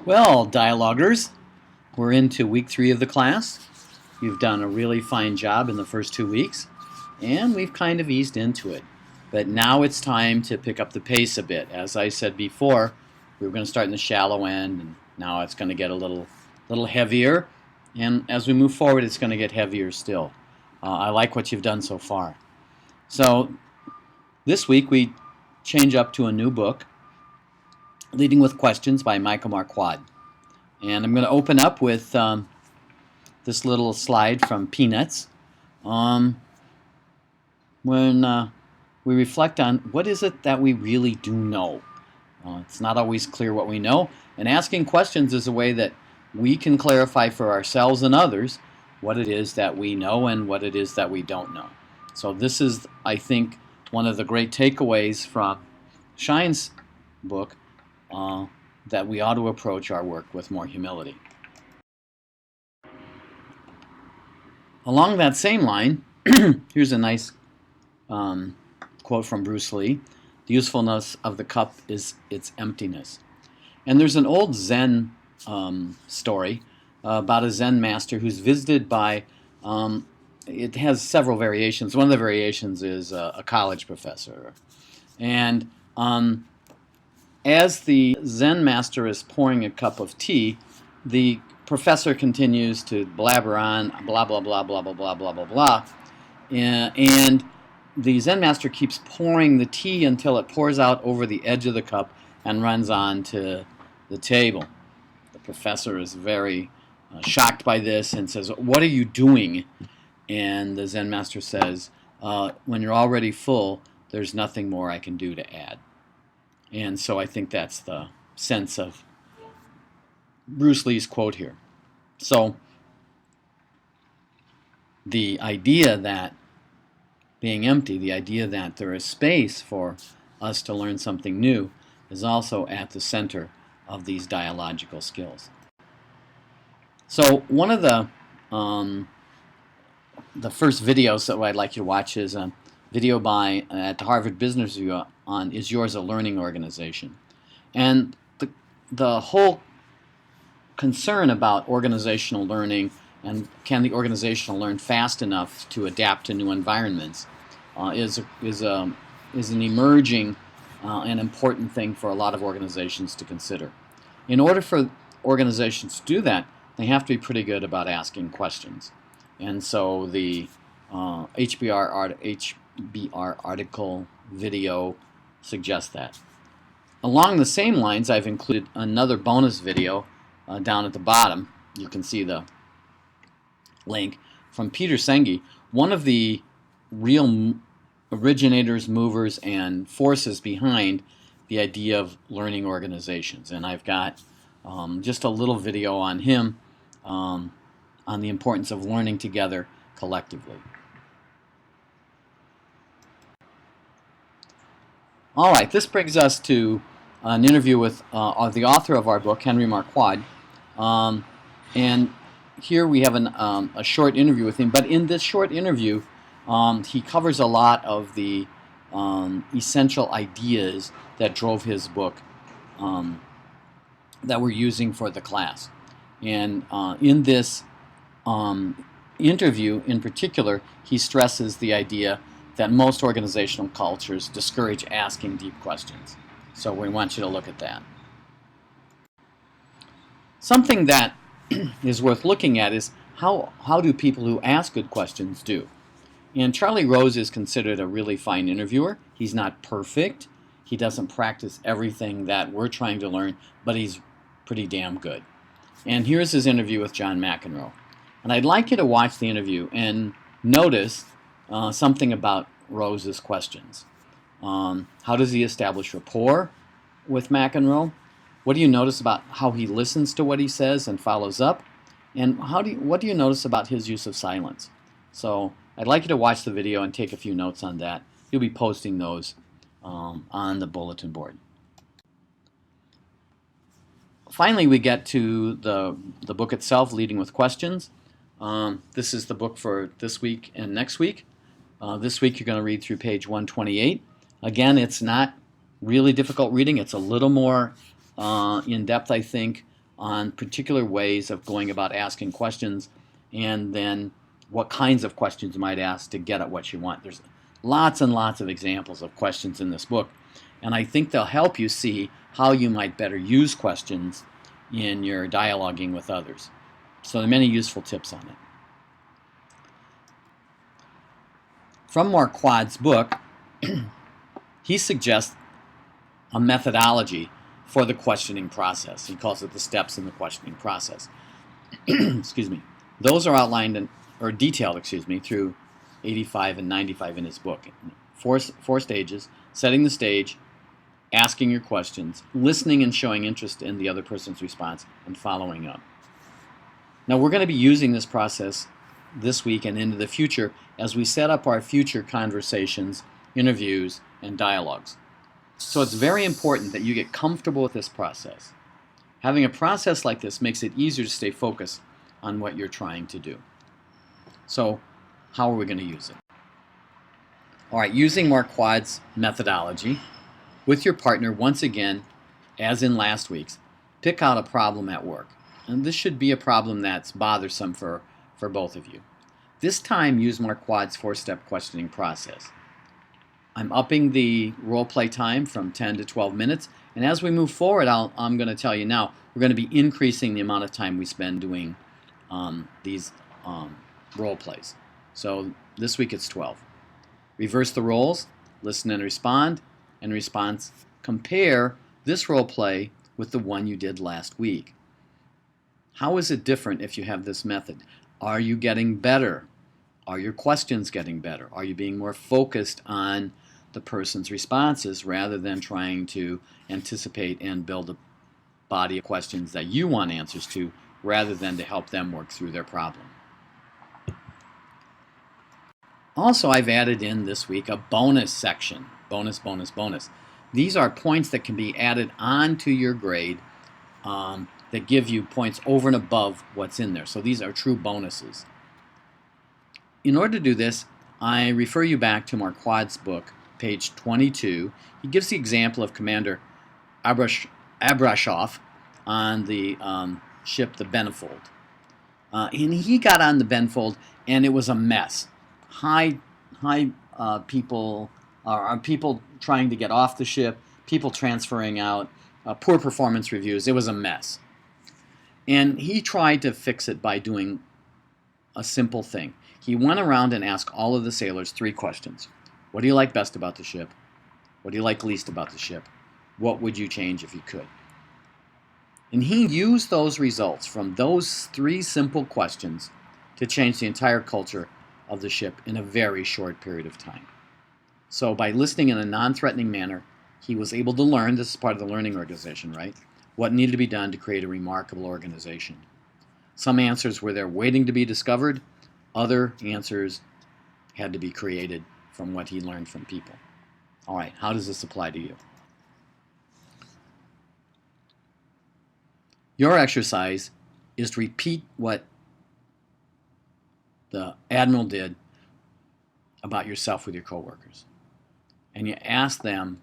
Well, dialoguers, we're into week 3 of the class. You've done a really fine job in the first 2 weeks, and we've kind of eased into it. But now it's time to pick up the pace a bit. As I said before, we were going to start in the shallow end, and now it's going to get a little heavier. And as we move forward, it's going to get heavier still. I like what you've done so far. So this week we change up to a new book, Leading with Questions by Michael Marquardt. And I'm going to open up with this little slide from Peanuts. When we reflect on what is it that we really do know. It's not always clear what we know, and asking questions is a way that we can clarify for ourselves and others what it is that we know and what it is that we don't know. So this is, I think, one of the great takeaways from Shine's book, that we ought to approach our work with more humility. Along that same line, here's a nice quote from Bruce Lee. The usefulness of the cup is its emptiness. And there's an old Zen story about a Zen master who's visited by, it has several variations. One of the variations is a college professor. And as the Zen master is pouring a cup of tea, the professor continues to blabber on, blah, blah, blah, blah, blah, blah, blah, blah, blah. And the Zen master keeps pouring the tea until it pours out over the edge of the cup and runs on to the table. The professor is very shocked by this and says, "What are you doing?" And the Zen master says, "When you're already full, there's nothing more I can do to add." And so I think that's the sense of Bruce Lee's quote here. So the idea that being empty, the idea that there is space for us to learn something new, is also at the center of these dialogical skills. So one of the first videos that I'd like you to watch is a video by at the Harvard Business Review on "Is Yours a Learning Organization?" And the whole concern about organizational learning and can the organization learn fast enough to adapt to new environments is an emerging and important thing for a lot of organizations to consider. In order for organizations to do that, they have to be pretty good about asking questions. And so the HBR article video suggests that. Along the same lines, I've included another bonus video down at the bottom. You can see the link from Peter Senge, one of the real originators, movers, and forces behind the idea of learning organizations. And I've got just a little video on him on the importance of learning together collectively. All right, this brings us to an interview with the author of our book, Henry Marquardt. And here we have a short interview with him. But in this short interview, he covers a lot of the essential ideas that drove his book that we're using for the class. And in this interview in particular, he stresses the idea that most organizational cultures discourage asking deep questions. So we want you to look at that. Something that is worth looking at is how do people who ask good questions do? And Charlie Rose is considered a really fine interviewer. He's not perfect. He doesn't practice everything that we're trying to learn, but he's pretty damn good. And here's his interview with John McEnroe. And I'd like you to watch the interview and notice something about Rose's questions. How does he establish rapport with McEnroe? What do you notice about how he listens to what he says and follows up? And what do you notice about his use of silence? So I'd like you to watch the video and take a few notes on that. You'll be posting those on the bulletin board. Finally, we get to the book itself, Leading with Questions. This is the book for this week and next week. This week you're going to read through page 128. Again, it's not really difficult reading. It's a little more in depth, I think, on particular ways of going about asking questions, and then what kinds of questions you might ask to get at what you want. There's lots and lots of examples of questions in this book, and I think they'll help you see how you might better use questions in your dialoguing with others. So there are many useful tips on it. From Marquard's book, he suggests a methodology for the questioning process. He calls it the steps in the questioning process. Excuse me. Those are outlined or detailed, through 85 and 95 in his book. Four stages: setting the stage, asking your questions, listening and showing interest in the other person's response, and following up. Now we're going to be using this process this week and into the future as we set up our future conversations, interviews, and dialogues. So it's very important that you get comfortable with this process. Having a process like this makes it easier to stay focused on what you're trying to do. So how are we going to use it? All right, using Marquard's methodology with your partner, once again, as in last week's, pick out a problem at work. And this should be a problem that's bothersome for both of you. This time, use Marquard's 4-step questioning process. I'm upping the role play time from 10 to 12 minutes, and as we move forward, I'm going to tell you now, we're going to be increasing the amount of time we spend doing these role plays. So this week it's 12. Reverse the roles, listen and respond, and response, compare this role play with the one you did last week. How is it different if you have this method? Are you getting better? Are your questions getting better? Are you being more focused on the person's responses rather than trying to anticipate and build a body of questions that you want answers to rather than to help them work through their problem? Also, I've added in this week a bonus section. Bonus. These are points that can be added onto your grade that give you points over and above what's in there. So these are true bonuses. In order to do this, I refer you back to Marquard's book, page 22. He gives the example of Commander Abrashoff on the ship, the Benfold. And he got on the Benfold, and it was a mess. People trying to get off the ship, people transferring out, poor performance reviews. It was a mess. And he tried to fix it by doing a simple thing. He went around and asked all of the sailors 3 questions. What do you like best about the ship? What do you like least about the ship? What would you change if you could? And he used those results from those 3 simple questions to change the entire culture of the ship in a very short period of time. So by listening in a non-threatening manner, he was able to learn, this is part of the learning organization, right? What needed to be done to create a remarkable organization. Some answers were there waiting to be discovered. Other answers had to be created from what he learned from people. All right, how does this apply to you? Your exercise is to repeat what the Admiral did about yourself with your coworkers. And you ask them,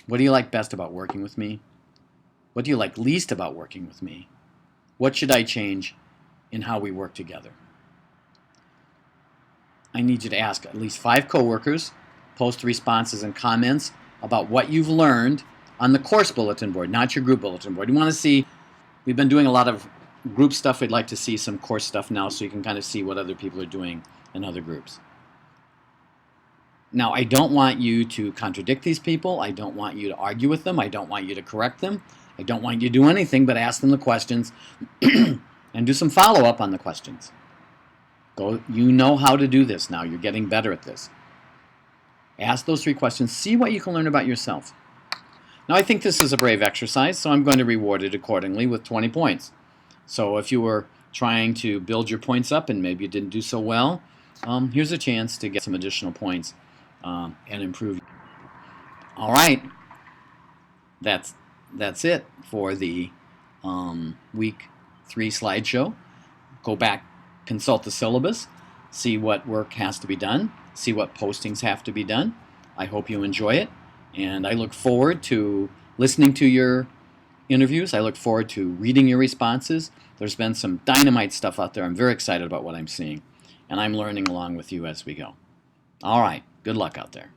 what do you like best about working with me? What do you like least about working with me? What should I change in how we work together? I need you to ask at least 5 coworkers, post responses and comments about what you've learned on the course bulletin board, not your group bulletin board. You want to see, we've been doing a lot of group stuff. We'd like to see some course stuff now so you can kind of see what other people are doing in other groups. Now, I don't want you to contradict these people. I don't want you to argue with them. I don't want you to correct them. I don't want you to do anything but ask them the questions and do some follow-up on the questions. You know how to do this now. You're getting better at this. Ask those 3 questions. See what you can learn about yourself. Now, I think this is a brave exercise, so I'm going to reward it accordingly with 20 points. So if you were trying to build your points up and maybe you didn't do so well, here's a chance to get some additional points and improve. All right. That's it for the week 3 slideshow. Go back, consult the syllabus, see what work has to be done, see what postings have to be done. I hope you enjoy it, and I look forward to listening to your interviews. I look forward to reading your responses. There's been some dynamite stuff out there. I'm very excited about what I'm seeing, and I'm learning along with you as we go. All right, good luck out there.